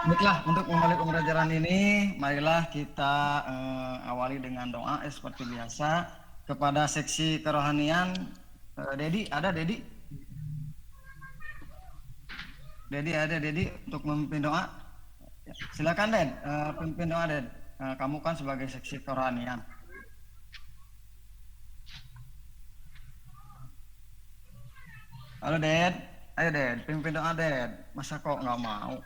Baiklah, untuk memulai pembelajaran ini, marilah kita awali dengan doa seperti biasa kepada seksi kerohanian. Dedi, ada Dedi? Dedi ada Dedi untuk memimpin doa. Silakan Den, pimpin doa Den. Kamu kan sebagai seksi kerohanian. Halo Den, ayo Den, pimpin doa Den. Masa kok nggak mau?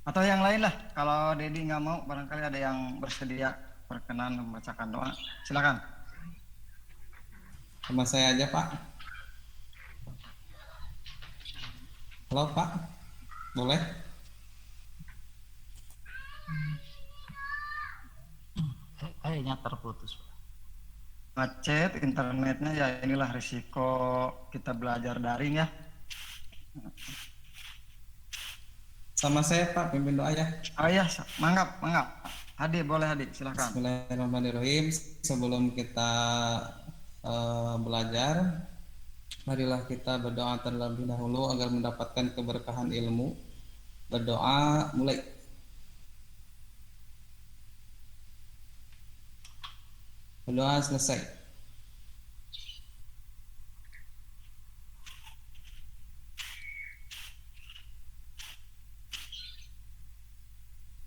Atau yang lain lah, kalau Dedi nggak mau, barangkali ada yang bersedia berkenan membacakan doa. Silakan. Sama saya aja Pak. Halo Pak, boleh? Kayaknya terputus Pak. Macet internetnya, ya inilah risiko kita belajar daring ya. Sama saya Pak, pimpin doa ya. Oh iya, mangap. Hadi, boleh Hadi, silakan. Bismillahirrahmanirrahim. Sebelum kita belajar, marilah kita berdoa terlebih dahulu agar mendapatkan keberkahan ilmu. Berdoa mulai. Berdoa selesai.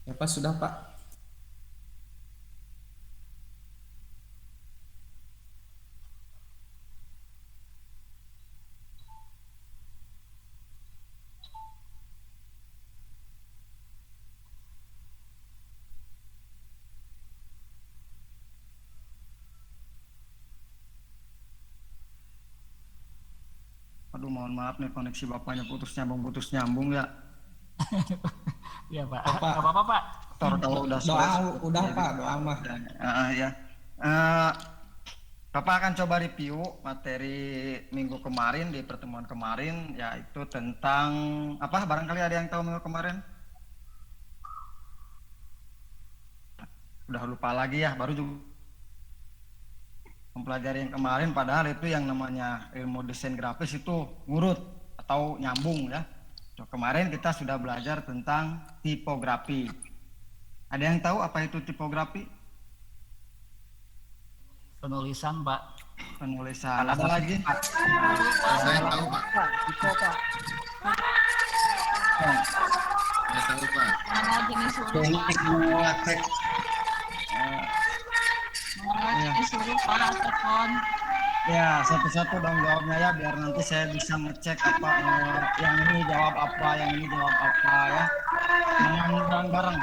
Ya Pak, sudah Pak. Aduh, mohon maaf nih, koneksi bapaknya putus nyambung ya. Iya Pak. Oh, Pak. Apa Pak? Kalau udah doa udah Pak, doa mah. Ya. Bapak akan coba review materi minggu kemarin di pertemuan kemarin, yaitu tentang apa? Barangkali ada yang tahu minggu kemarin? Udah lupa lagi ya, baru juga mempelajari yang kemarin, padahal itu yang namanya ilmu desain grafis itu ngurut atau nyambung ya. Kemarin kita sudah belajar tentang tipografi. Ada yang tahu apa itu tipografi? Penulisan Pak. Penulisan. Ada lagi? Saya tahu Pak. Itu Pak. Saya tahu Pak. Mana jenis huruf Teknik Pak? mengolah teks. Mana jenis huruf Pak atau font? Ya, satu-satu dong jawabnya ya, biar nanti saya bisa ngecek apa yang ini jawab apa, yang ini jawab apa ya. Jangan bareng-bareng.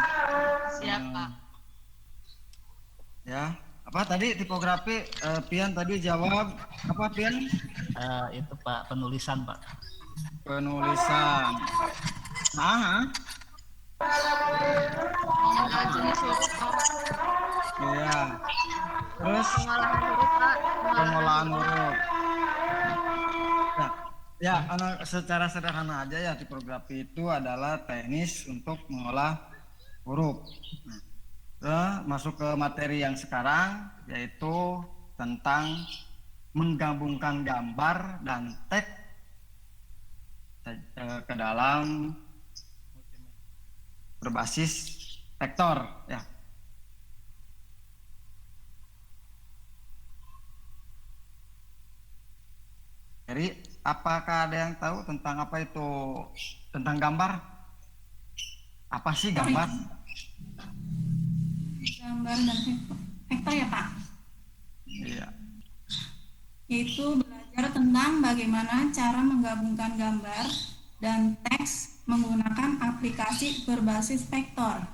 Siap Pak. Ya, apa tadi tipografi? Pian tadi jawab apa Pian? Itu Pak, penulisan Pak. Penulisan. Nah, Mana jenis huruf Pak? iya. Terus Pengolahan huruf Pak. pengolahan huruf. Ya, secara sederhana aja ya, tipografi itu adalah teknis untuk mengolah huruf. Nah, masuk ke materi yang sekarang, yaitu tentang menggabungkan gambar dan teks ke dalam berbasis vektor ya. Jadi apakah ada yang tahu tentang apa itu, tentang gambar? Apa sih gambar? Gambar dan vektor ya Pak, Iya. yaitu belajar tentang bagaimana cara menggabungkan gambar dan teks menggunakan aplikasi berbasis vektor.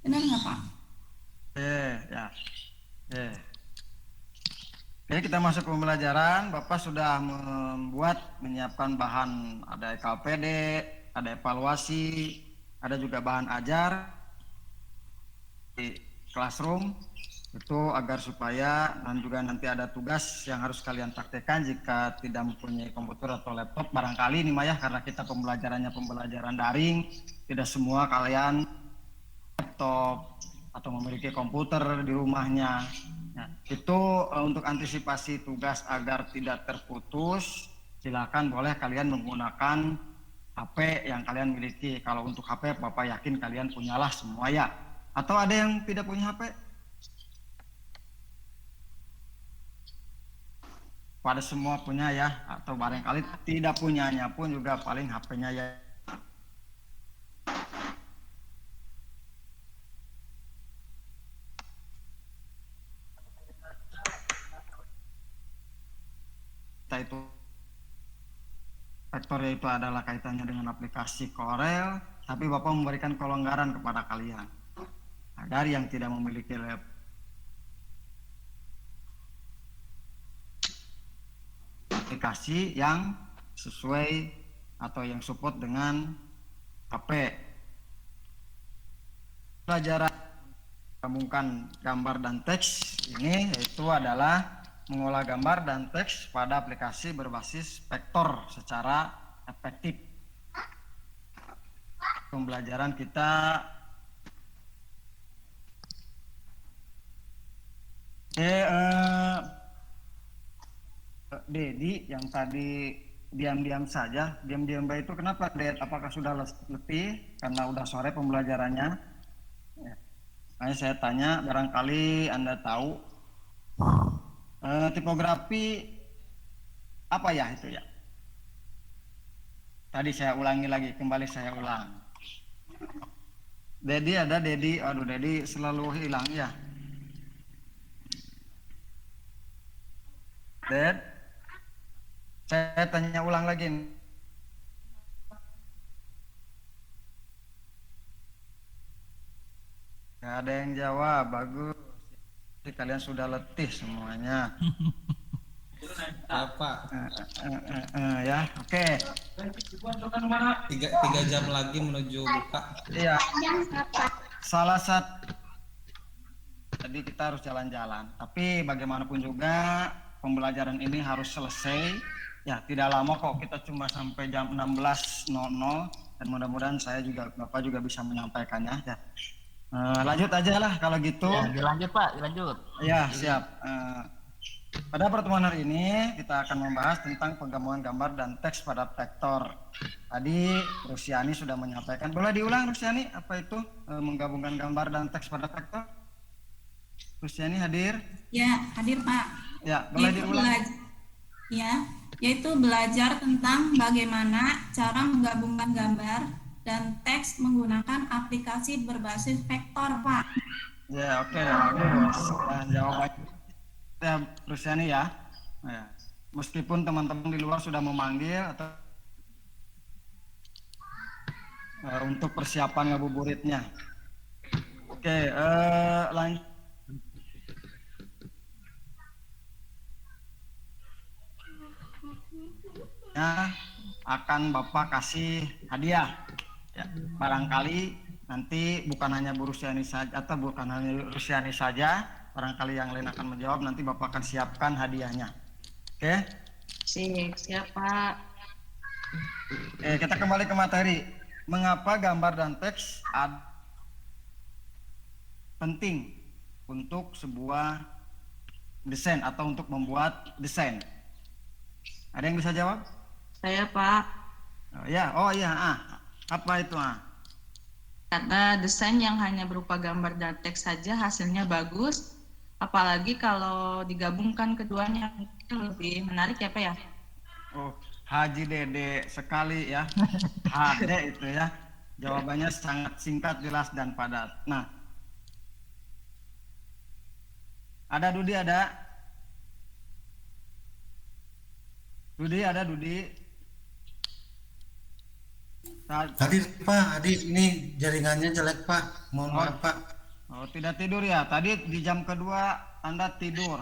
Benar nggak Pak? Ya. Oke, kita masuk ke pembelajaran. Bapak sudah menyiapkan bahan, ada KPD, ada evaluasi, ada juga bahan ajar di classroom itu agar supaya, dan juga nanti ada tugas yang harus kalian praktekkan jika tidak mempunyai komputer atau laptop. Barangkali ini Maya, karena kita pembelajarannya pembelajaran daring, tidak semua kalian laptop atau memiliki komputer di rumahnya. Nah, itu untuk antisipasi tugas agar tidak terputus, silakan boleh kalian menggunakan HP yang kalian miliki. Kalau untuk HP, Bapak yakin kalian punyalah semua ya. Atau ada yang tidak punya HP? Pada semua punya ya, atau barangkali tidak punyanya pun juga paling HP-nya ya. Itu vektornya itu adalah kaitannya dengan aplikasi Corel, tapi Bapak memberikan kelonggaran kepada kalian agar yang tidak memiliki aplikasi yang sesuai atau yang support dengan HP. Pelajaran gabungkan gambar dan teks ini yaitu adalah mengolah gambar dan teks pada aplikasi berbasis vektor secara efektif. Pembelajaran kita Dedi yang tadi diam-diam saja, diam-diam baik itu kenapa, Ded? Apakah sudah letih karena udah sore pembelajarannya? Ya. Makanya saya tanya, barangkali Anda tahu tipografi apa ya itu ya? Tadi saya ulangi lagi, kembali saya ulang. Dedi ada, Dedi, aduh Dedi selalu hilang ya. Ded, saya tanya ulang lagi. Gak ada yang jawab, bagus. Kalian sudah letih semuanya. Bapak, Ya, oke. 3 jam lagi menuju buka. Iya. Salah satu. Tadi kita harus jalan-jalan. Tapi bagaimanapun juga pembelajaran ini harus selesai. Ya, tidak lama kok. Kita cuma sampai jam 16.00 dan mudah-mudahan Bapak juga bisa menyampaikannya. Ya. Lanjut aja lah kalau gitu. Ya, dilanjut Pak, dilanjut. Ya, siap. Pada pertemuan hari ini kita akan membahas tentang penggabungan gambar dan teks pada vektor. Tadi Rusiani sudah menyampaikan. Boleh diulang Rusiani, apa itu menggabungkan gambar dan teks pada vektor? Rusiani hadir? Ya, hadir Pak. Ya, boleh diulang. Yaitu belajar tentang bagaimana cara menggabungkan gambar dan teks menggunakan aplikasi berbasis vektor, Pak. Ya, oke, bagus. Jawabannya ya, Rusiani ya. Ya. Meskipun teman-teman di luar sudah memanggil atau untuk persiapan ngabuburitnya. Oke, lanjut. Akan Bapak kasih hadiah ya, barangkali nanti bukan hanya Bu Rusiani saja atau bukan hanya Rusiani saja, barangkali yang lain akan menjawab, nanti Bapak akan siapkan hadiahnya. Oke? Siap Pak. Kita kembali ke materi. Mengapa gambar dan teks penting untuk sebuah desain atau untuk membuat desain? Ada yang bisa jawab? Saya Pak. Oh iya, apa itu? Karena desain yang hanya berupa gambar dan teks saja hasilnya bagus, apalagi kalau digabungkan keduanya mungkin lebih menarik ya Pak ya. Oh, Haji Dede sekali ya. HD itu ya. Jawabannya sangat singkat, jelas dan padat. Nah, ada Dudi ada? Dudi? Hadir Pak, hadir. Ini jaringannya jelek Pak. Mohon maaf Pak. Oh, tidak tidur ya? Tadi di jam kedua Anda tidur.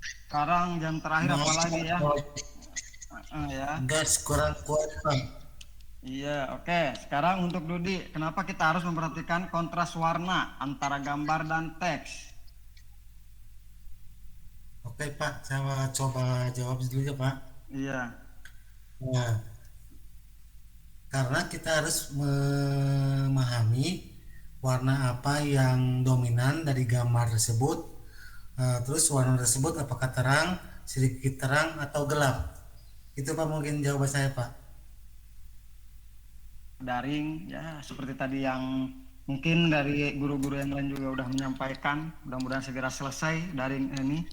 Sekarang jam terakhir apalagi ya? Ya. Gas kurang kuat Pak. Iya, oke. Sekarang untuk Dudi, kenapa kita harus memperhatikan kontras warna antara gambar dan teks? Oke Pak, saya coba jawab dulu ya Pak. Iya. Nah, karena kita harus memahami warna apa yang dominan dari gambar tersebut, terus warna tersebut apakah terang, sedikit terang atau gelap. Itu Pak mungkin jawaban saya Pak. daring ya, seperti tadi yang mungkin dari guru-guru yang lain juga udah menyampaikan. Mudah-mudahan segera selesai daring ini.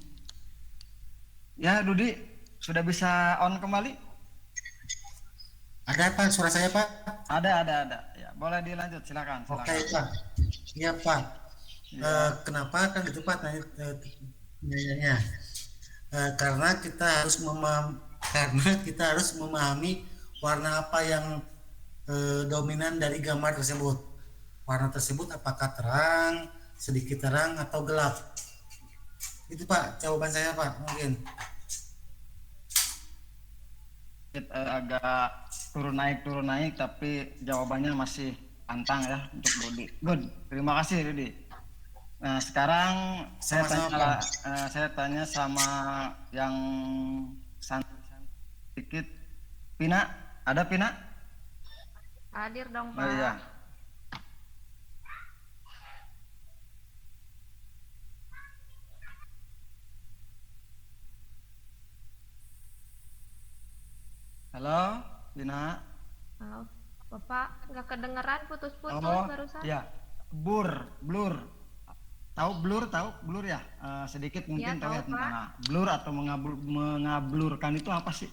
Ya, Dudi sudah bisa on kembali? Ada Pak suara saya Pak? Ada. Ya, boleh dilanjut, silakan. Oke Pak. Iya Pak. Kenapa kan itu Pak nanyanya? Karena kita harus memahami warna apa yang dominan dari gambar tersebut. Warna tersebut apakah terang, sedikit terang atau gelap? Itu Pak jawaban saya Pak mungkin. Agak turun naik tapi jawabannya masih pantang ya untuk Dudi. Good, terima kasih Dudi. Nah sekarang saya tanya sama yang sedikit. Pina, ada Pina? Hadir dong Pak. Oh iya. Halo, Pina. Halo, Bapak nggak kedengeran putus-putus barusan. Ya, blur. Tahu blur ya? Sedikit mungkin Iya, tahu ya tahu, tentang Pak. blur atau mengablurkan itu apa sih?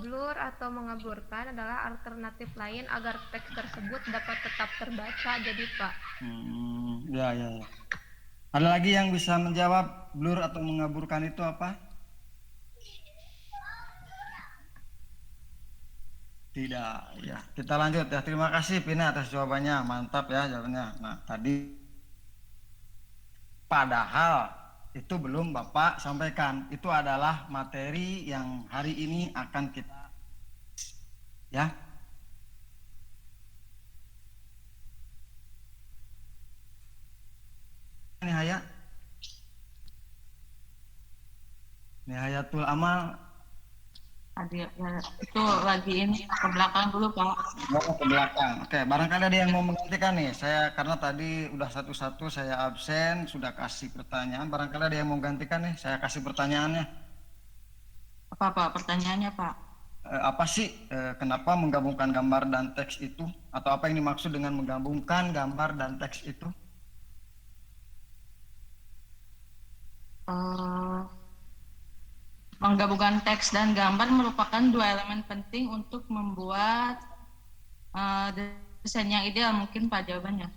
Blur atau mengaburkan adalah alternatif lain agar teks tersebut dapat tetap terbaca. Jadi Pak, Ya. Ada lagi yang bisa menjawab blur atau mengaburkan itu apa? Tidak, ya. Kita lanjut ya. Terima kasih Pina atas jawabannya. Mantap ya jawabannya. Nah, tadi padahal itu belum Bapak sampaikan. Itu adalah materi yang hari ini akan kita ya. Nihayatul amal. Hadir, ya, itu lagi ini ke belakang dulu Pak. Oh, ke belakang. Oke, barangkali ada yang mau menggantikan nih. Saya karena tadi udah satu-satu saya absen, sudah kasih pertanyaan. Barangkali ada yang mau menggantikan nih. Saya kasih pertanyaannya. Apa Pak pertanyaannya Pak? Apa sih kenapa menggabungkan gambar dan teks itu? Atau apa yang dimaksud dengan menggabungkan gambar dan teks itu? Menggabungkan teks dan gambar merupakan dua elemen penting untuk membuat desain yang ideal, mungkin Pak jawabannya.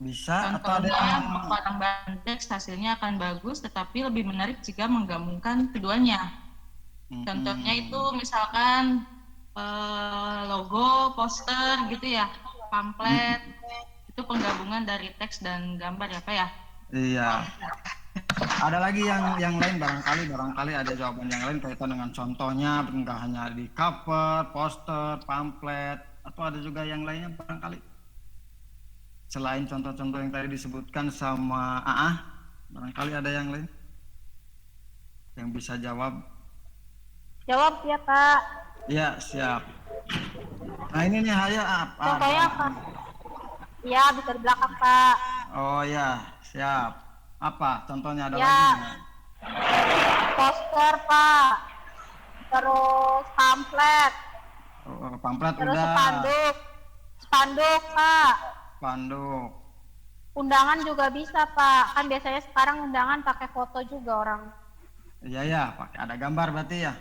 Bisa atau ada Contohnya, yang gambar teks hasilnya akan bagus, tetapi lebih menarik jika menggabungkan keduanya. Contohnya itu misalkan logo, poster gitu ya, pamflet, itu penggabungan dari teks dan gambar ya Pak ya? Iya. Ada lagi yang lain barangkali ada jawaban yang lain kaitan dengan contohnya, enggak hanya di cover, poster, pamflet, atau ada juga yang lainnya barangkali. Selain contoh-contoh yang tadi disebutkan sama Aah, barangkali ada yang lain yang bisa jawab. Jawab ya Pak. Iya, siap. Nah ini nih Haya apa? Contohnya apa? Iya, bisa di belakang Pak. Oh ya, siap. Apa contohnya ada Ya. lagi? Poster Pak. Terus pamflet. Oh, pamflet Terus udah. Spanduk Pak. Spanduk. Undangan juga bisa Pak. Kan biasanya sekarang undangan pakai foto juga orang. Iya ya, pakai ada gambar berarti ya.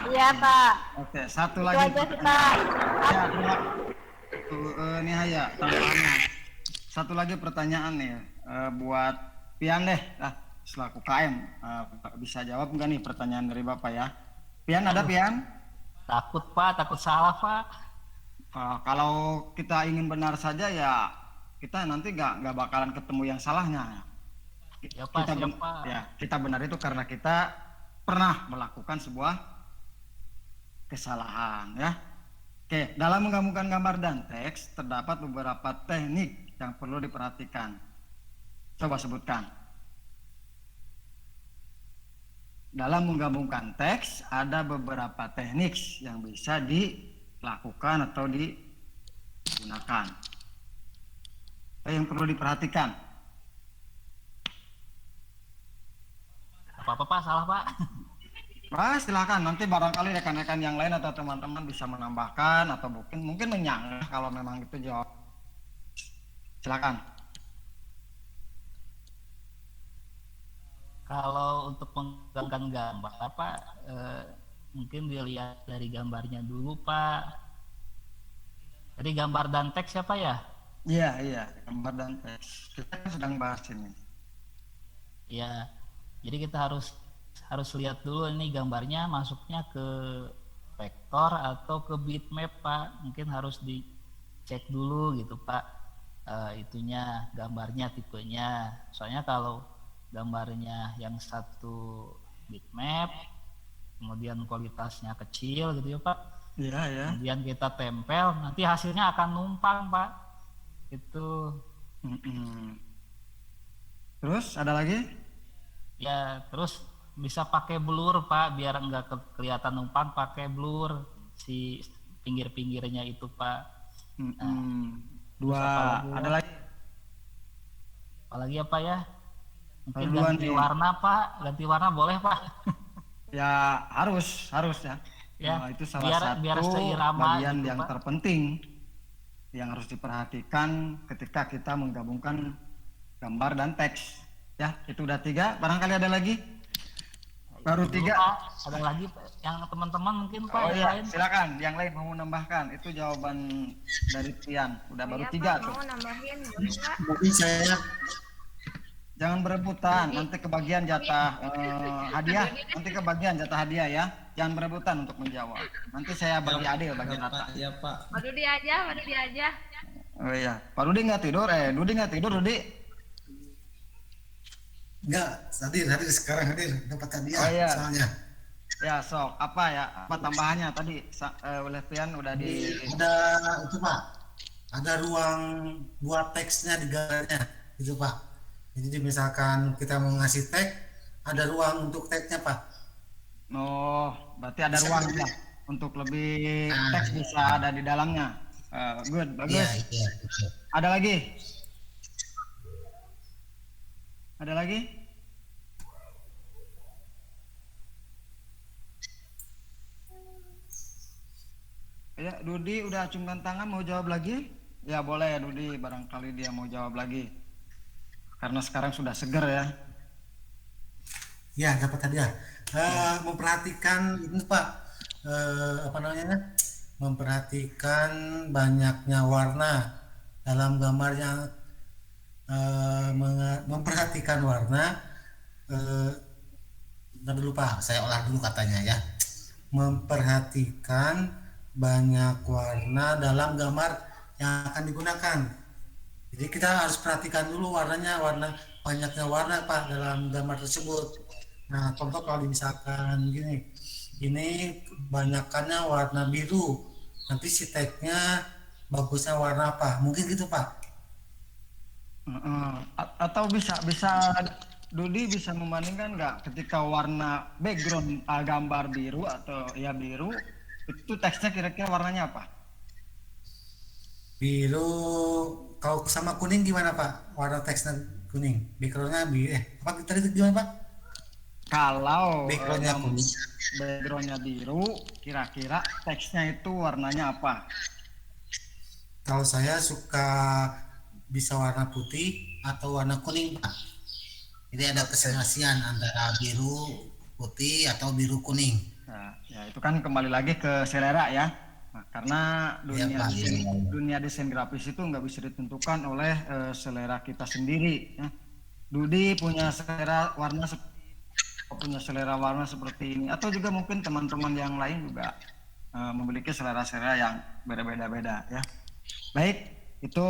Iya Pak. Oke, satu Itu lagi. aja sih Pak. Ya, ini Haya tambahannya. Satu lagi pertanyaan nih buat Pian deh, selaku KM bisa jawab nggak nih pertanyaan dari Bapak ya? Pian ada Pian? Takut Pak, takut salah Pak. Kalau kita ingin benar saja ya kita nanti nggak bakalan ketemu yang salahnya. Ya Pak, siap Pak. Ya, kita benar itu karena kita pernah melakukan sebuah kesalahan ya. Oke, dalam menggabungkan gambar dan teks terdapat beberapa teknik yang perlu diperhatikan. Coba sebutkan. Dalam menggabungkan teks ada beberapa teknik yang bisa dilakukan atau digunakan. Yang perlu diperhatikan. Apa-apa Pak, salah Pak. Silakan nanti barangkali rekan-rekan yang lain atau teman-teman bisa menambahkan atau mungkin menyanggah kalau memang itu jawab. Silakan. Kalau untuk menggabungkan gambar Pak, mungkin dilihat dari gambarnya dulu Pak. Jadi gambar dan teks ya Pak ya? Iya, gambar dan teks. Kita sedang bahas ini. Ya, jadi kita harus lihat dulu ini gambarnya masuknya ke vektor atau ke bitmap Pak. Mungkin harus dicek dulu gitu Pak, itunya gambarnya tipenya. Soalnya kalau gambarnya yang satu bitmap, kemudian kualitasnya kecil gitu ya Pak. Iya. Kemudian kita tempel, nanti hasilnya akan numpang Pak. Itu. Terus ada lagi? Ya, terus bisa pakai blur Pak, biar enggak kelihatan numpang, pakai blur si pinggir-pinggirnya itu Pak. Dua. Ada lagi? Apalagi apa ya? Mungkin Duluan ganti nih. warna Pak, ganti warna boleh Pak? Ya harus ya. Ya, Itu salah biar satu seirama bagian gitu, yang Pak. terpenting yang harus diperhatikan ketika kita menggabungkan gambar dan teks. Ya, itu udah 3. Barangkali ada lagi? Baru Dulu, 3. Pak, ada lagi Pak, yang teman-teman mungkin Pak Oh yang iya, lain. silakan. Yang lain mau menambahkan. Itu jawaban dari Tian. Udah baru Iya, 3 Pak, tuh. mau nambahin boleh Pak? Mungkin saya Jangan berebutan, nanti kebagian jatah hadiah. Nanti kebagian jatah hadiah ya. Jangan berebutan untuk menjawab. Nanti saya bagi adil, bagi rata. Ya Pak. Pak Dudi aja. Oh iya, Pak Rudi nggak tidur? Dudi nggak tidur, Rudi? enggak hadir sekarang dapat hadiah Oh, iya. soalnya. Ya, sok. Apa ya? Apa tambahannya tadi? Oleh Pian udah di... Ada itu Pak, ada ruang buat teksnya di gambarnya itu Pak. Jadi misalkan kita mau ngasih tag, ada ruang untuk tagnya Pak. Oh, berarti ada Bisa ruang di- ya untuk lebih teks bisa ada di dalamnya. Good, bagus. Iya, betul. Ada lagi? Ada lagi? Ya, Dudi udah acungkan tangan mau jawab lagi? Ya boleh Dudi, barangkali dia mau jawab lagi. Karena sekarang sudah seger ya. Ya, dapat hadiah. Memperhatikan itu Pak, apa namanya? Memperhatikan banyaknya warna dalam gambarnya. Memperhatikan warna. Ntar dulu Pak, saya olah dulu katanya ya. Memperhatikan banyak warna dalam gambar yang akan digunakan. Jadi kita harus perhatikan dulu banyaknya warna Pak dalam gambar tersebut. Nah, contoh kalau misalkan gini, ini banyakkannya warna biru, nanti si tagnya bagusnya warna apa? Mungkin gitu Pak. Atau bisa Dudi bisa membandingkan nggak ketika warna background gambar biru atau ya biru itu teksnya kira-kira warnanya apa? Biru, kalau sama kuning gimana Pak? Warna teksnya kuning, backgroundnya biru. Apa tadi itu gimana Pak? Kalau Backgroundnya kuning. backgroundnya biru, kira-kira teksnya itu warnanya apa? Kalau saya suka bisa warna putih atau warna kuning Pak. Jadi ada kesenasian antara biru putih atau biru kuning. Nah, ya itu kan kembali lagi ke selera ya. Nah, karena Iya, Pak, iya. dunia desain grafis itu nggak bisa ditentukan oleh selera kita sendiri. Ya. Dudi punya selera warna seperti ini, atau juga mungkin teman-teman yang lain juga memiliki selera-selera yang berbeda-beda ya. Baik, itu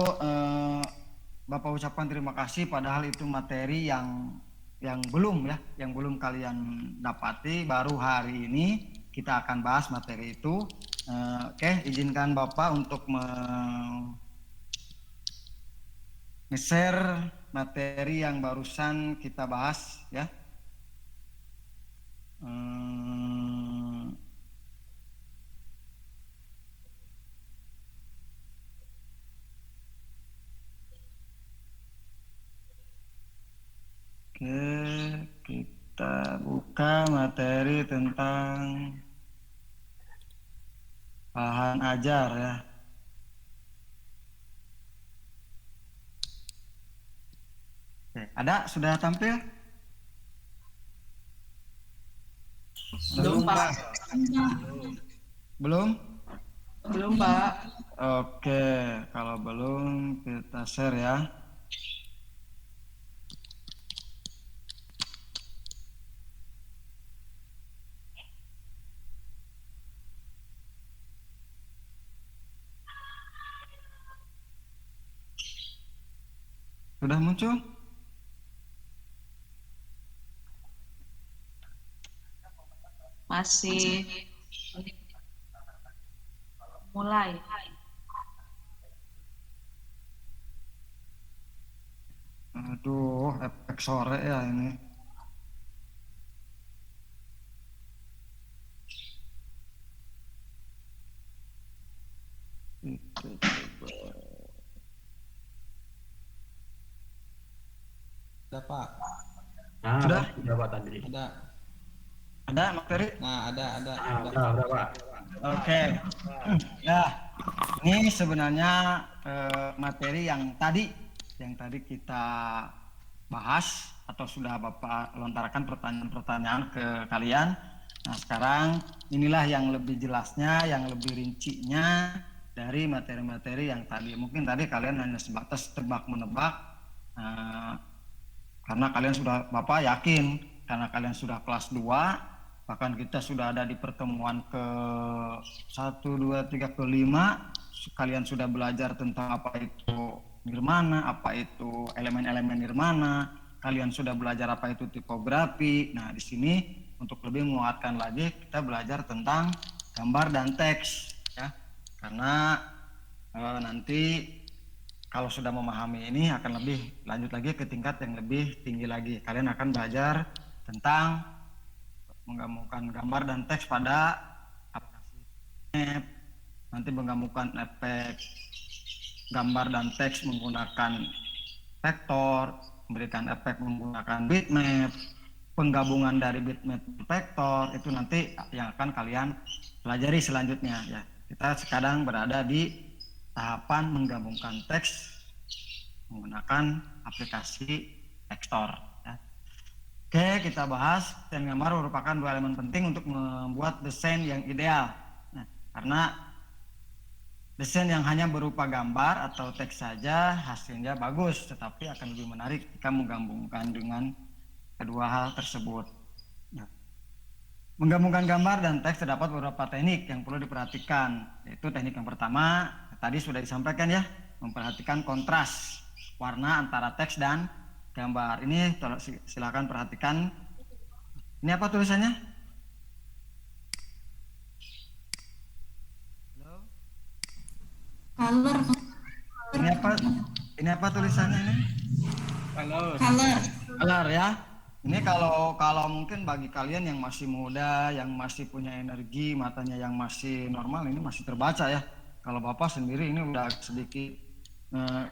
Bapak ucapkan terima kasih, padahal itu materi yang belum kalian dapati, baru hari ini kita akan bahas materi itu. Oke, izinkan Bapak untuk share materi yang barusan kita bahas ya. Oke, kita buka. buka materi tentang bahan ajar ya. Oke, ada sudah tampil? Belum, Pak. Belum? Belum, Pak. Oke, kalau belum kita share ya. Sudah muncul? Masih mulai. Aduh, efek sore ya ini. Itu coba. Ada Pak. Nah, Sudah? sudah Pak tadi. Ada materi? Nah, ada. Udah Pak. Oke. Ya, ini sebenarnya materi yang tadi kita bahas atau sudah Bapak lontarkan pertanyaan-pertanyaan ke kalian. Nah, sekarang inilah yang lebih jelasnya, yang lebih rincinya dari materi-materi yang tadi. Mungkin tadi kalian hanya sebatas tebak-menebak, karena kalian sudah, Bapak yakin, karena kalian sudah kelas 2, bahkan kita sudah ada di pertemuan ke 1, 2, 3, ke 5, kalian sudah belajar tentang apa itu nirmana, apa itu elemen-elemen nirmana, kalian sudah belajar apa itu tipografi. Nah, di sini untuk lebih menguatkan lagi, kita belajar tentang gambar dan teks ya, karena nanti kalau sudah memahami ini akan lebih lanjut lagi ke tingkat yang lebih tinggi lagi. Kalian akan belajar tentang menggabungkan gambar dan teks pada aplikasi map, nanti menggabungkan efek gambar dan teks menggunakan vektor, memberikan efek menggunakan bitmap, penggabungan dari bitmap dan vektor, itu nanti yang akan kalian pelajari selanjutnya ya. Kita sekarang berada di tahapan menggabungkan teks menggunakan aplikasi Textor ya. Oke, kita bahas desain gambar merupakan 2 elemen penting untuk membuat desain yang ideal. Nah, karena desain yang hanya berupa gambar atau teks saja hasilnya bagus, tetapi akan lebih menarik jika menggabungkan dengan kedua hal tersebut. Nah, menggabungkan gambar dan teks terdapat beberapa teknik yang perlu diperhatikan, yaitu teknik yang pertama tadi sudah disampaikan ya, memperhatikan kontras warna antara teks dan gambar. Ini silakan perhatikan. Ini apa tulisannya? Color. Ini apa tulisannya ini? Color ya. Ini kalau mungkin bagi kalian yang masih muda, yang masih punya energi, matanya yang masih normal, ini masih terbaca ya. Kalau Bapak sendiri ini udah sedikit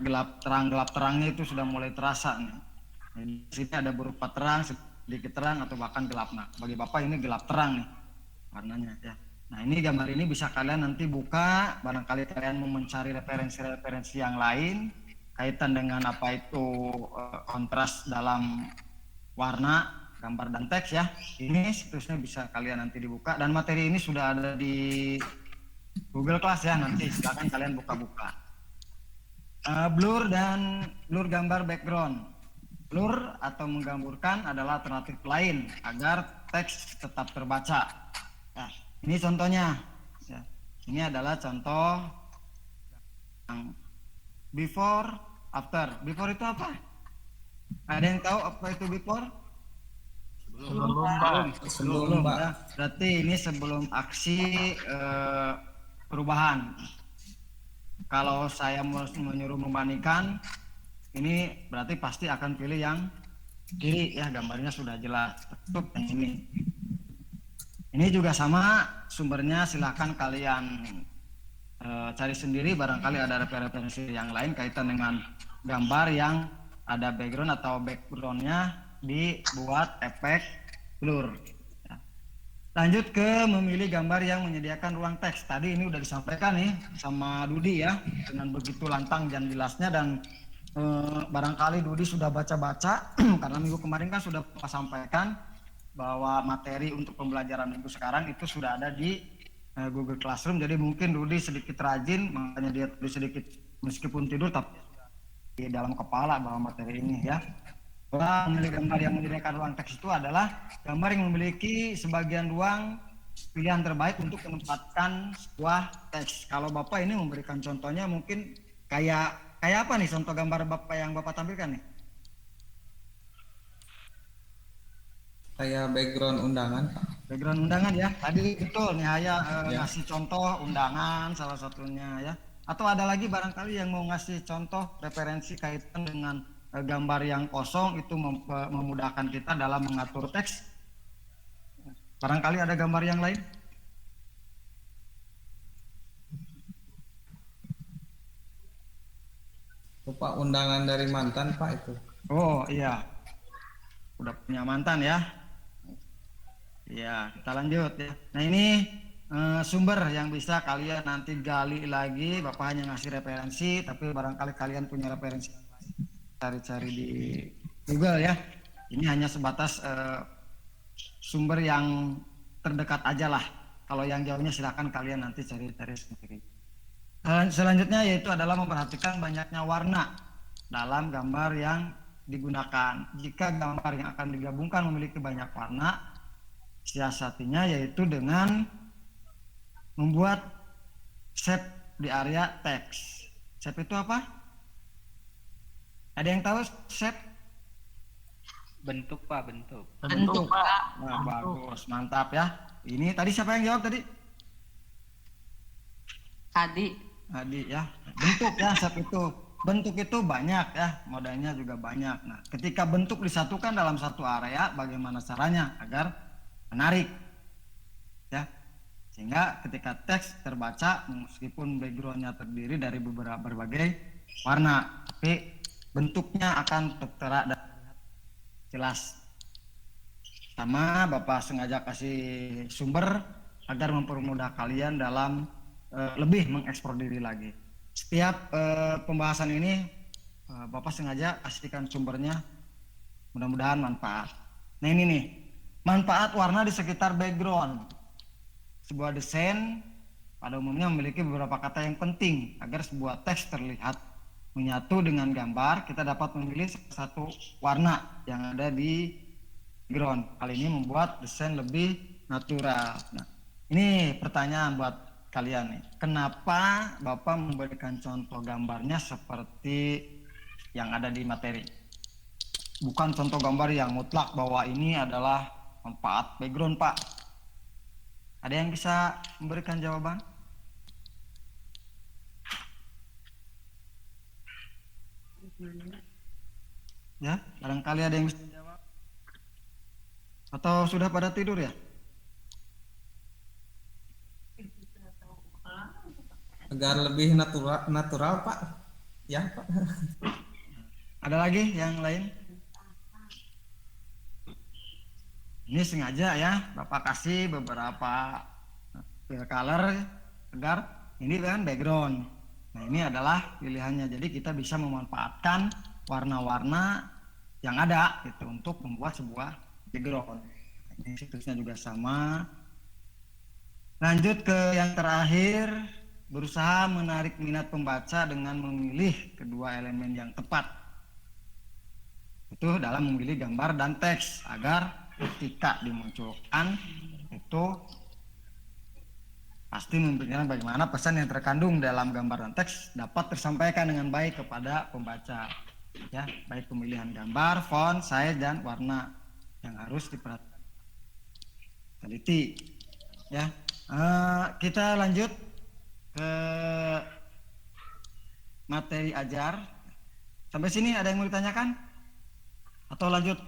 gelap terangnya itu sudah mulai terasa nih. Di sini ada berupa terang, sedikit terang atau bahkan gelap. Nah, bagi Bapak ini gelap terang nih warnanya ya. Nah, ini gambar ini bisa kalian nanti buka, barangkali kalian mau mencari referensi-referensi yang lain kaitan dengan apa itu kontras dalam warna, gambar dan teks ya. Ini situsnya bisa kalian nanti dibuka, dan materi ini sudah ada di Google Class ya, nanti silakan kalian buka-buka. Blur dan blur gambar background. Blur atau menggamburkan adalah alternatif lain agar teks tetap terbaca. Nah, ini contohnya. Ya. Ini adalah contoh yang before, after. Before itu apa? Ada yang tahu apa itu before? Sebelum. Ya. Berarti ini sebelum aksi perubahan. Kalau saya menyuruh membandingkan, ini berarti pasti akan pilih yang kiri ya, gambarnya sudah jelas. Tutup yang ini. Ini juga sama sumbernya, silahkan kalian cari sendiri, barangkali ada referensi yang lain kaitan dengan gambar yang ada background atau backgroundnya dibuat efek blur. Ya. Lanjut ke memilih gambar yang menyediakan ruang teks. Tadi ini udah disampaikan nih sama Dudi ya, dengan begitu lantang dan jelasnya, dan barangkali Dudi sudah baca-baca karena minggu kemarin kan sudah sampaikan bahwa materi untuk pembelajaran minggu sekarang itu sudah ada di Google Classroom. Jadi mungkin Dudi sedikit rajin, makanya dia tulis sedikit meskipun tidur tapi di dalam kepala bahwa materi ini ya. Memilih gambar yang menyediakan ruang teks itu adalah gambar yang memiliki sebagian ruang pilihan terbaik untuk menempatkan sebuah teks. Kalau Bapak ini memberikan contohnya mungkin kayak apa nih contoh gambar Bapak yang Bapak tampilkan nih? Kayak background undangan, Pak. Background undangan ya. Tadi betul nih Haya ngasih contoh undangan salah satunya ya. Atau ada lagi barangkali yang mau ngasih contoh referensi kaitan dengan gambar yang kosong itu memudahkan kita dalam mengatur teks. Barangkali ada gambar yang lain? Pak, undangan dari mantan, Pak, itu. Oh iya, udah punya mantan ya. Ya, kita lanjut ya. Nah ini sumber yang bisa kalian nanti gali lagi. Bapak hanya ngasih referensi, tapi barangkali kalian punya referensi yang lain. Cari-cari di Google ya. Ini hanya sebatas sumber yang terdekat aja lah. Kalau yang jauhnya silakan kalian nanti cari-cari sendiri. Selanjutnya yaitu adalah memperhatikan banyaknya warna dalam gambar yang digunakan. Jika gambar yang akan digabungkan memiliki banyak warna, siasatinya yaitu dengan membuat shape di area teks. Shape itu apa? Ada yang tahu shape? Bentuk, Pak, bentuk. Bentuk, Pak. Nah, bagus, mantap ya. Ini tadi siapa yang jawab tadi? Adi ya. Bentuk ya, shape itu. Bentuk itu banyak ya, modelnya juga banyak. Nah, ketika bentuk disatukan dalam satu area, bagaimana caranya agar menarik? Ya. Sehingga ketika teks terbaca, meskipun backgroundnya terdiri dari berbagai warna, tapi bentuknya akan tertera dan jelas. Sama Bapak sengaja kasih sumber agar mempermudah kalian dalam lebih mengekspor diri lagi. Setiap pembahasan ini Bapak sengaja kasihkan sumbernya, mudah-mudahan manfaat. Nah ini nih, manfaat warna di sekitar background. Sebuah desain pada umumnya memiliki beberapa kata yang penting agar sebuah teks terlihat menyatu dengan gambar. Kita dapat memilih satu warna yang ada di background. Kali ini membuat desain lebih natural. Nah, ini pertanyaan buat kalian nih. Kenapa Bapak memberikan contoh gambarnya seperti yang ada di materi? Bukan contoh gambar yang mutlak bahwa ini adalah manfaat background, Pak. Ada yang bisa memberikan jawaban? Ya, barangkali ada yang bisa menjawab. Atau sudah pada tidur ya? Agar lebih natural, Pak. Ya, Pak. Ada lagi yang lain? Ini sengaja ya, Bapak kasih beberapa color agar ini kan background. Nah ini adalah pilihannya. Jadi kita bisa memanfaatkan warna-warna yang ada gitu untuk membuat sebuah background. Ini situsnya juga sama. Lanjut ke yang terakhir, berusaha menarik minat pembaca dengan memilih kedua elemen yang tepat. Itu dalam memilih gambar dan teks agar ketika dimunculkan itu pasti memberikan bagaimana pesan yang terkandung dalam gambar dan teks dapat tersampaikan dengan baik kepada pembaca. Ya, baik pemilihan gambar, font, size, dan warna yang harus diperhatikan. Teliti. Ya, kita lanjut ke materi ajar. Sampai sini ada yang mau ditanyakan? Atau lanjut?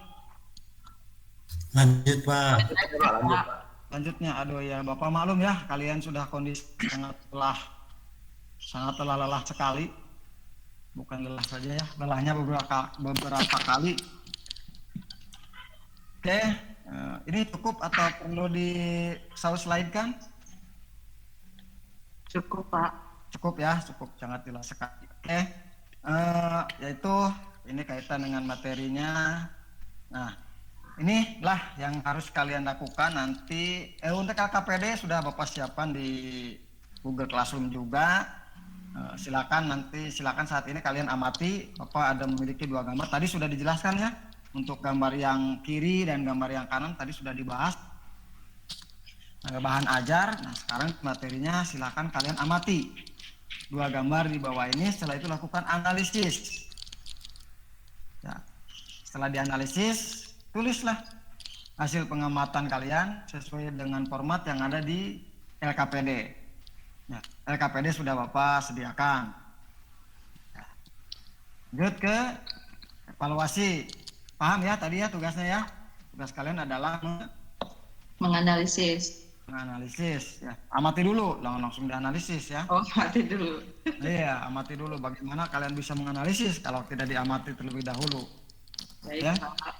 Lanjut, Pak. Lanjutnya, aduh ya Bapak maklum ya, kalian sudah kondisi sangat lelah sekali. Bukan lelah saja ya, lelahnya beberapa kali. Oke, Ini cukup atau perlu di slide kan? Cukup, Pak. Cukup ya, cukup, sangat jelas sekali. Oke, yaitu ini kaitan dengan materinya. Nah, inilah yang harus kalian lakukan nanti. Untuk LKPD sudah Bapak siapkan di Google Classroom juga. Silakan saat ini kalian amati. Bapak ada memiliki 2 gambar. Tadi sudah dijelaskan ya. Untuk gambar yang kiri dan gambar yang kanan tadi sudah dibahas. Bahan ajar. Nah, sekarang materinya silakan kalian amati. 2 gambar di bawah ini, setelah itu lakukan analisis. Ya. Setelah dianalisis, tulislah hasil pengamatan kalian sesuai dengan format yang ada di LKPD. Ya, LKPD sudah Bapak sediakan. Ya. Lanjut ke evaluasi. Paham ya tadi ya tugasnya ya? Tugas kalian adalah Menganalisis. menganalisis. Ya. Amati dulu, langsung dianalisis ya. Oh, amati dulu. Iya, amati dulu bagaimana kalian bisa menganalisis kalau tidak diamati terlebih dahulu. Baik, Ya. Pak.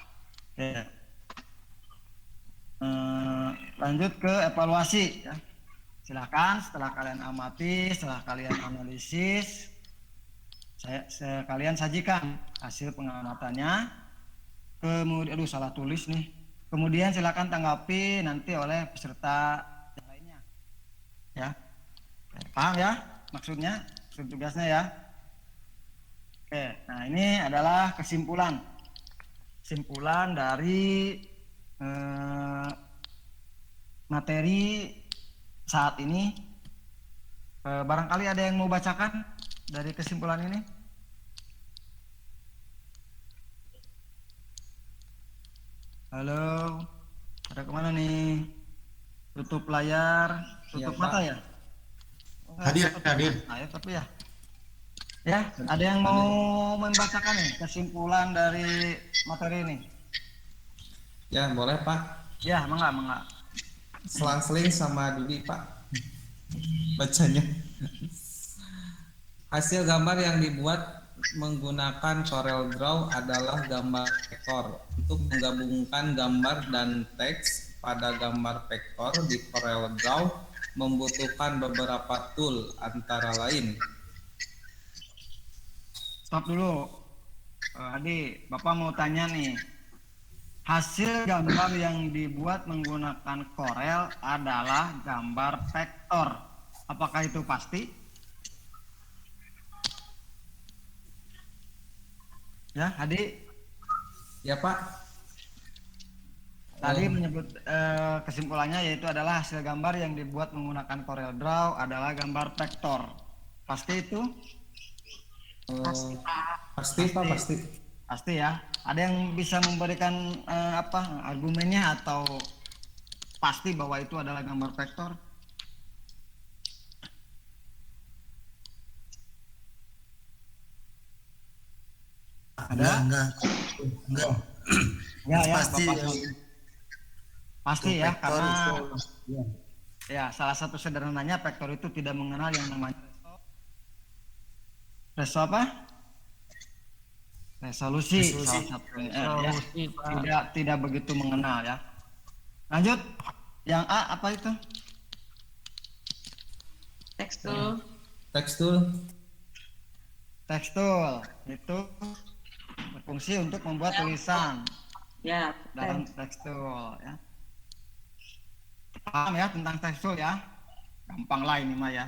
Ya. Lanjut ke evaluasi ya. Silakan setelah kalian amati, setelah kalian analisis, kalian sajikan hasil pengamatannya. Kemudian, salah tulis nih. Kemudian silakan tanggapi nanti oleh peserta yang lainnya. Ya. Paham ya maksudnya? Maksud tugasnya ya. Oke, nah ini adalah kesimpulan dari materi saat ini. Barangkali ada yang mau bacakan dari kesimpulan ini? Halo, ada kemana nih? Tutup layar, tutup Iya, mata Pak. ya? Hadir. Ayo tapi ya. Ya, ada yang mau membacakan nih kesimpulan dari materi ini? Ya, boleh Pak. Ya, mangga. Selang-seling sama Dudi Pak. Bacanya. Hasil gambar yang dibuat menggunakan Corel Draw adalah gambar vektor. Untuk menggabungkan gambar dan teks pada gambar vektor di Corel Draw membutuhkan beberapa tool antara lain. Stop dulu. Adi, Bapak mau tanya nih. Hasil gambar yang dibuat menggunakan Corel adalah gambar vektor. Apakah itu pasti? Ya, Adi. Ya Pak. Tadi menyebut kesimpulannya yaitu adalah hasil gambar yang dibuat menggunakan Corel Draw adalah gambar vektor. Pasti itu? Pasti Pak, pasti. Pasti ya. Ada yang bisa memberikan argumennya atau pasti bahwa itu adalah gambar vektor? Ada? Enggak. Ya, Pasti. Pasti ya, Vektor karena itu, ya salah satu sederhananya vektor itu tidak mengenal yang namanya resolusi salah satunya. Resolusi, Pak. Tidak begitu mengenal ya. Lanjut, yang A apa itu? Tekstur. Tekstur. Tekstul itu berfungsi untuk membuat tulisan Ya, dalam tekstul ya. Paham ya tentang tekstul ya? Gampang lah ini mah ya.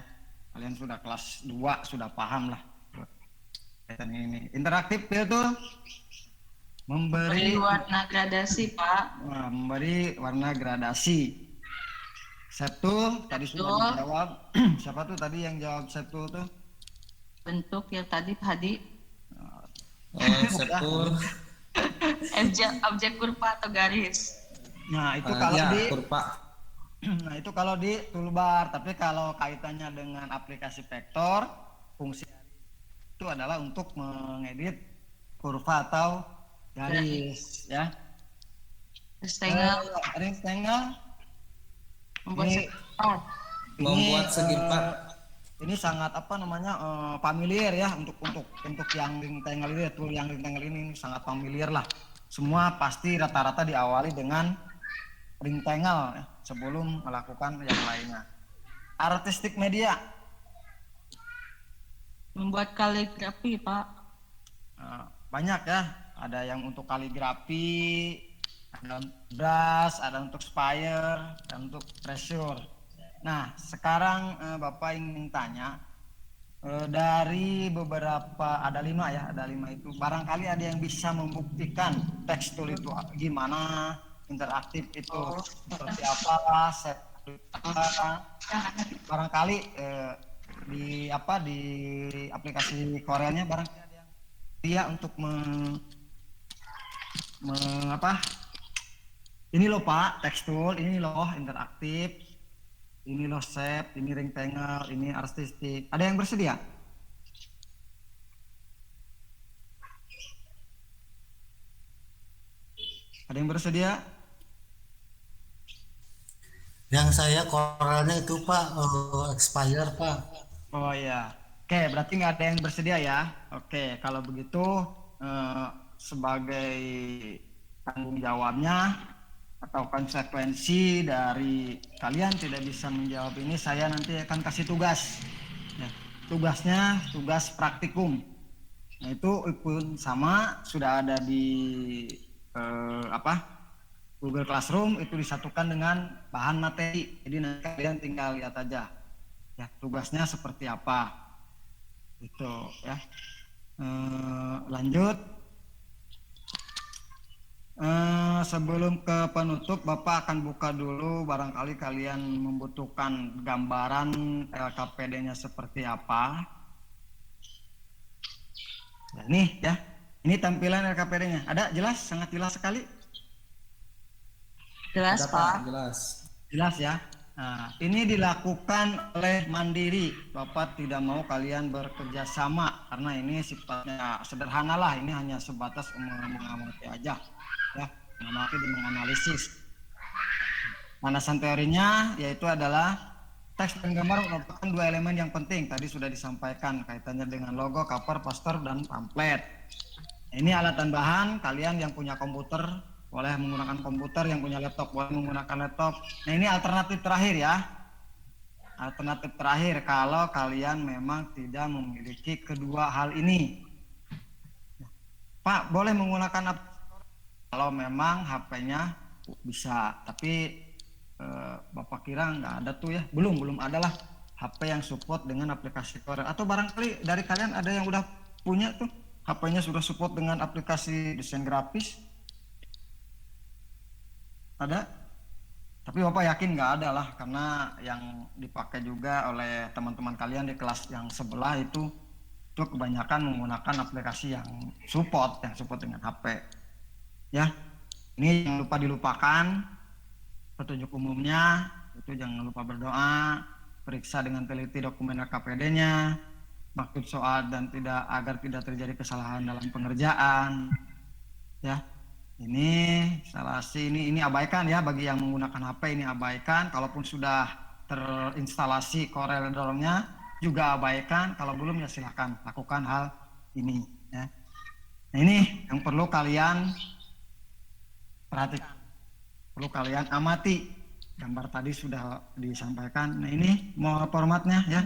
Kalian sudah kelas 2 sudah paham lah. Ini interaktif itu memberi warna gradasi, Pak. memberi warna gradasi. Septul tadi sudah dijawab. Siapa tuh tadi yang jawab septul tuh? Bentuk yang tadi Pak Hadi. Septul. Objek kurva atau garis. Nah, itu kalau Ya, di kurva. Nah, itu kalau di toolbar, tapi kalau kaitannya dengan aplikasi vektor, fungsi itu adalah untuk mengedit kurva atau garis ya. Rectangle Membuat ini, sekitar. Membuat segi empat. Ini sangat familiar ya untuk yang rectangle ini, tool yang rectangle ini sangat familiar lah. Semua pasti rata-rata diawali dengan ring tengel ya, sebelum melakukan yang lainnya. Artistik media. Membuat kaligrafi, Pak. Banyak ya, ada yang untuk kaligrafi, ada untuk brush, ada untuk spire, ada untuk treasure. Nah, sekarang Bapak ingin tanya, dari beberapa, ada 5 ya, ada 5 itu, barangkali ada yang bisa membuktikan tekstul itu gimana, interaktif itu seperti apa, set apa, barangkali di aplikasi Koreanya barangkali ada yang dia untuk ini loh Pak, tekstul, ini loh interaktif, ini loh shape, ini rectangle, ini artistik. Ada yang bersedia? Ada yang bersedia? Yang saya Corelnya itu Pak expire Pak. Oh ya, oke, berarti nggak ada yang bersedia ya. Oke, kalau begitu sebagai tanggung jawabnya atau konsekuensi dari kalian tidak bisa menjawab ini, saya nanti akan kasih tugas. Ya, tugasnya tugas praktikum. Nah itu pun sama sudah ada di Google Classroom, itu disatukan dengan bahan materi. Jadi nanti kalian tinggal lihat aja. Ya, tugasnya seperti apa. Itu ya. Lanjut. Sebelum ke penutup, Bapak akan buka dulu, barangkali kalian membutuhkan gambaran LKPD-nya seperti apa. Nah, ini ya, ini tampilan LKPD-nya. Ada jelas, sangat jelas sekali. Jelas, Ada, Pak. Jelas. Jelas ya. Nah, ini dilakukan oleh mandiri. Bapak tidak mau kalian bekerja sama karena ini sifatnya sederhana lah. Ini hanya sebatas mengamati aja, ya, mengamati dan menganalisis. Landasan teorinya yaitu adalah teks dan gambar merupakan 2 elemen yang penting. Tadi sudah disampaikan kaitannya dengan logo, cover, poster, dan pamflet. Ini alat dan bahan. Kalian yang punya komputer boleh menggunakan komputer, yang punya laptop boleh menggunakan laptop. Nah ini alternatif terakhir ya. Alternatif terakhir kalau kalian memang tidak memiliki kedua hal ini. Pak, boleh menggunakan kalau memang HP-nya bisa, tapi Bapak kira nggak ada tuh ya? Belum ada lah HP yang support dengan aplikasi Corel. Atau barangkali dari kalian ada yang udah punya tuh HP-nya sudah support dengan aplikasi desain grafis? Ada? Tapi Bapak yakin nggak ada lah, karena yang dipakai juga oleh teman-teman kalian di kelas yang sebelah itu kebanyakan menggunakan aplikasi yang support dengan HP. Ya, ini jangan lupa dilupakan. Petunjuk umumnya itu jangan lupa berdoa, periksa dengan teliti dokumen LKPD-nya, maksud soal dan agar tidak terjadi kesalahan dalam pengerjaan. Ya. Ini instalasi ini abaikan ya, bagi yang menggunakan HP ini abaikan. Kalaupun sudah terinstalasi Corel dalamnya juga abaikan. Kalau belum ya silahkan lakukan hal ini ya. Nah ini yang perlu kalian perhatikan, perlu kalian amati. Gambar tadi sudah disampaikan. Nah ini mau formatnya ya.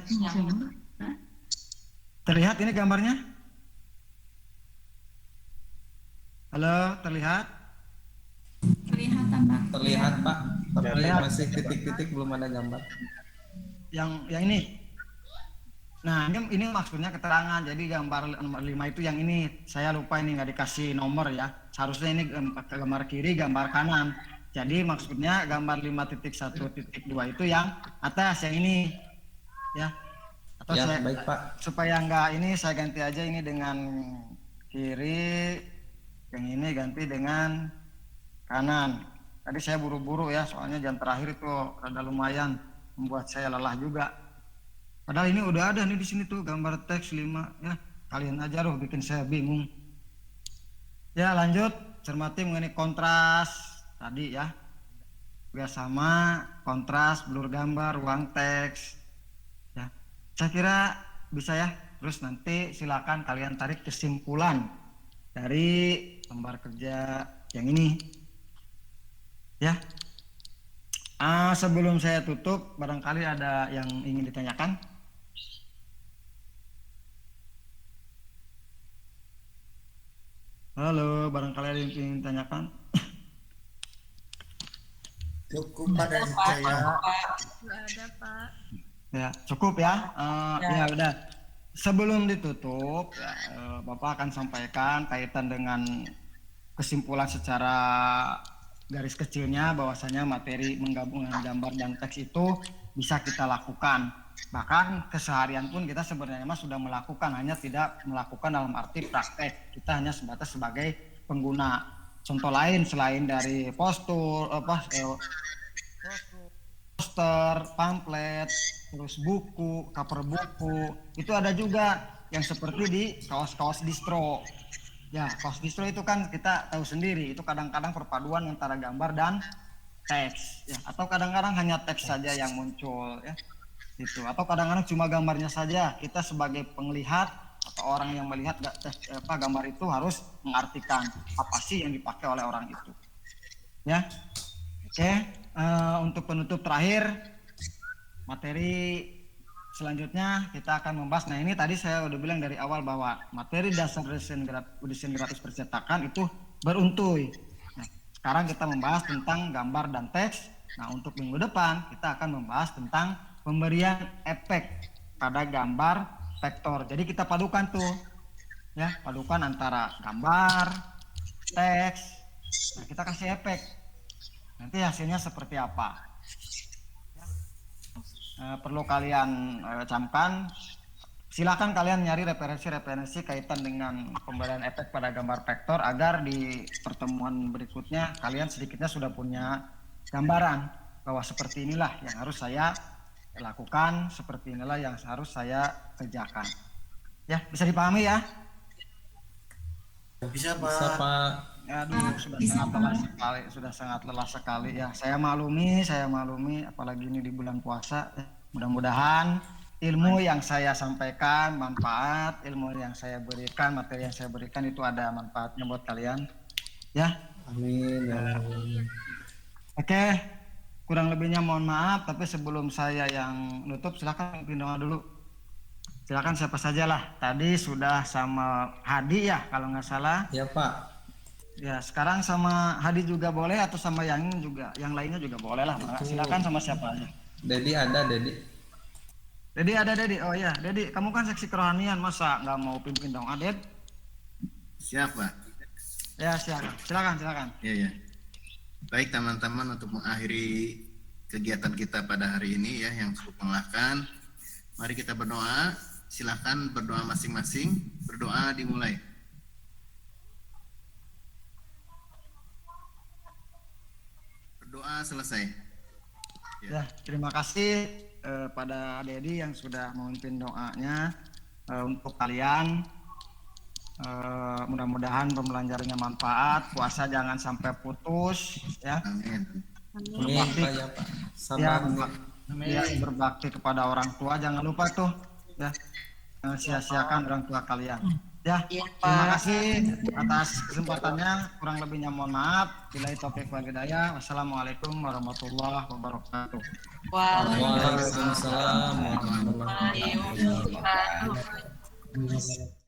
Terlihat ini gambarnya? Halo, terlihat? Kelihatan Pak. Terlihat Pak, tapi Terlihat. masih titik-titik belum ada gambar. Yang ini. Nah, ini maksudnya keterangan. Jadi gambar nomor 5 itu yang ini. Saya lupa ini nggak dikasih nomor ya. Seharusnya ini gambar kiri, gambar kanan. Jadi maksudnya gambar 5.1.2 itu yang atas, yang ini. Ya. Atau Ya, saya, baik Pak. supaya nggak ini saya ganti aja ini dengan kiri, yang ini ganti dengan kanan. Tadi saya buru-buru ya, soalnya jam terakhir itu rada lumayan membuat saya lelah juga. Padahal ini udah ada nih di sini tuh gambar teks 5 ya. Kalian aja loh bikin saya bingung. Ya lanjut, cermati mengenai kontras tadi ya. Juga sama kontras, blur gambar, ruang teks. Ya. Saya kira bisa ya. Terus nanti silakan kalian tarik kesimpulan dari gambar kerja yang ini. Ya. Sebelum saya tutup, barangkali ada yang ingin ditanyakan. Halo, barangkali ada yang ingin ditanyakan. Cukup Pak dari saya. Nggak ada, Pak. Ya, cukup ya. Ya udah. Sebelum ditutup, ya, Bapak akan sampaikan kaitan dengan kesimpulan secara garis kecilnya bahwasanya materi menggabungkan gambar dan teks itu bisa kita lakukan. Bahkan keseharian pun kita sebenarnya sudah melakukan, hanya tidak melakukan dalam arti praktek. Kita hanya sebatas sebagai pengguna. Contoh lain selain dari poster, pamflet, terus buku, cover buku, itu ada juga yang seperti di kaos-kaos distro. Ya, kaos distro itu kan kita tahu sendiri, itu kadang-kadang perpaduan antara gambar dan teks, ya. Atau kadang-kadang hanya teks saja yang muncul, ya. Gitu. Atau kadang-kadang cuma gambarnya saja. Kita sebagai penglihat atau orang yang melihat gambar itu harus mengartikan apa sih yang dipakai oleh orang itu. Ya, oke. Untuk penutup terakhir, materi selanjutnya kita akan membahas. Nah, ini tadi saya udah bilang dari awal bahwa materi dasar desain grafis percetakan itu beruntui. Nah, sekarang kita membahas tentang gambar dan teks. Nah, untuk minggu depan kita akan membahas tentang pemberian efek pada gambar vektor. Jadi kita padukan tuh, ya, padukan antara gambar, teks. Nah, kita kasih efek. Nanti hasilnya seperti apa? Perlu kalian camkan. Silakan kalian nyari referensi-referensi kaitan dengan pemberian efek pada gambar vektor agar di pertemuan berikutnya kalian sedikitnya sudah punya gambaran bahwa seperti inilah yang harus saya lakukan, seperti inilah yang harus saya kerjakan. Ya, bisa dipahami ya? Bisa Bisa, Pak. Pak. Aduh, sudah sangat lelah sekali ya. Saya maklumi, apalagi ini di bulan puasa. Mudah-mudahan ilmu yang saya sampaikan manfaat, ilmu yang saya berikan, materi yang saya berikan itu ada manfaatnya buat kalian. Ya. Amin. Oke, kurang lebihnya mohon maaf, tapi sebelum saya yang nutup, silakan pimpin doa dulu. Silakan siapa saja lah. Tadi sudah sama Hadi ya, kalau nggak salah. Ya, Pak. Ya, sekarang sama Hadi juga boleh atau sama yang juga, yang lainnya juga boleh lah. Silakan sama siapa aja. Dedi ada, Dedi. Dedi ada, Dedi. Oh ya, Dedi, kamu kan seksi kerohanian, masa nggak mau pimpin dong, Aded? Siap, Pak. Ya, silakan. Iya, ya. Baik teman-teman, untuk mengakhiri kegiatan kita pada hari ini ya yang cukup melelahkan, mari kita berdoa. Silahkan berdoa masing-masing. Berdoa dimulai. Berdoa selesai. Ya, terima kasih pada Dedi yang sudah memimpin doanya untuk kalian. Mudah-mudahan pembelajarannya manfaat, puasa jangan sampai putus ya. Amin. Berbakti, Pak, ya, Pak. Sabar. ya, berbakti kepada orang tua, jangan lupa tuh ya, jangan sia-siakan orang tua kalian ya. Terima kasih atas kesempatannya, kurang lebihnya mohon maaf. Billahi taufiq wal hidayah. Wassalamualaikum warahmatullahi wabarakatuh. Waalaikumsalam warahmatullahi wabarakatuh. Waalaikumsalam.